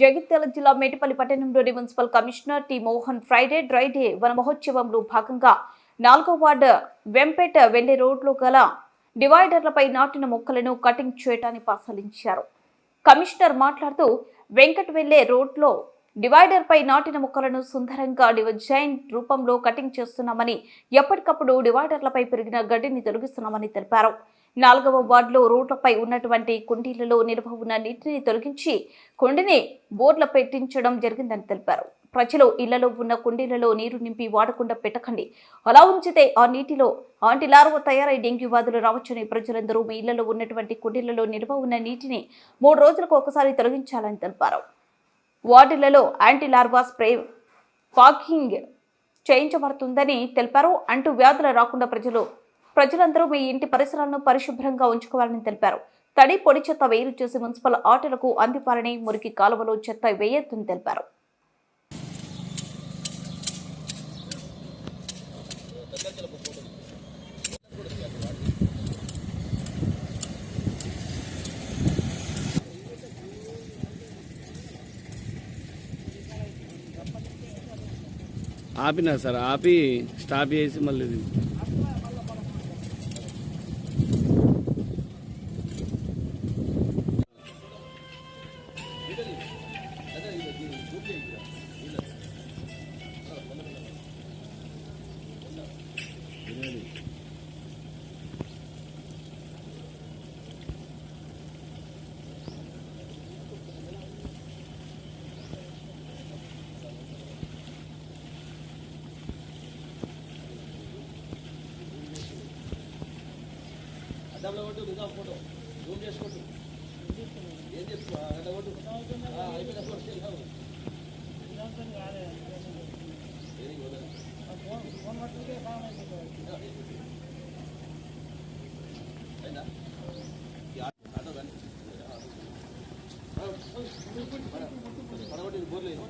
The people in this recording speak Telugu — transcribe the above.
జగిత్యాల జిల్లా మేటిపల్లి పట్టణంలోని municipal commissioner T Mohan Friday dry day వన మహోత్సవంలో భాగంగా 4వ వార్డు వెంపేట వెళ్లే రోడ్లో గల డివైడర్లపై నాటిన మొక్కలను కటింగ్ చేయడాన్ని పరిశీలించారు. కమిషనర్ మాట్లాడుతూ వెంకట్ వెళ్లే రోడ్లో డివైడర్ పై నాటిన మొక్కలను సుందరంగా డిజైన్ రూపంలో కటింగ్ చేస్తున్నామని, ఎప్పటికప్పుడు డివైడర్లపై పెరిగిన గడ్డిని తొలగిస్తున్నామని తెలిపారు. 4వ వార్డులో రోడ్లపై ఉన్నటువంటి కుండీలలో నిల్వ ఉన్న నీటిని తొలగించి కుండిని బోర్ల పెట్టించడం జరిగిందని తెలిపారు. ప్రజలు ఇళ్లలో ఉన్న కుండీలలో నీరు నింపి వాడకుండా పెట్టకండి, అలా ఉంచితే ఆ నీటిలో ఆంటీలార్వా తయారై డెంగ్యూ వ్యాధులు రావచ్చని ప్రజలందరూ మీ ఇళ్లలో ఉన్నటువంటి కుండీలలో నిల్వ ఉన్న నీటిని 3 రోజులకు ఒకసారి తొలగించాలని తెలిపారు. వార్డులలో యాంటీలార్వా స్ప్రే ఫాగింగ్ చేయించబడుతుందని తెలిపారు. అంటూ వ్యాధులు రాకుండా ప్రజలందరూ మీ ఇంటి పరిసరాలను పరిశుభ్రంగా ఉంచుకోవాలని తెలిపారు. తడి పొడి చెత్త వేరు చేసి మున్సిపల్ ఆటోలకు అందివ్వాలని, మురికి కాలువలో చెత్త వేయొద్దని తెలిపారు. ఆపినా సార్, ఆపి స్టాప్ చేసి మళ్ళీ ఫోటో జూమ్ చేసుకోండి. ఏం చెప్తా పడగొట్టి బోర్లేదు.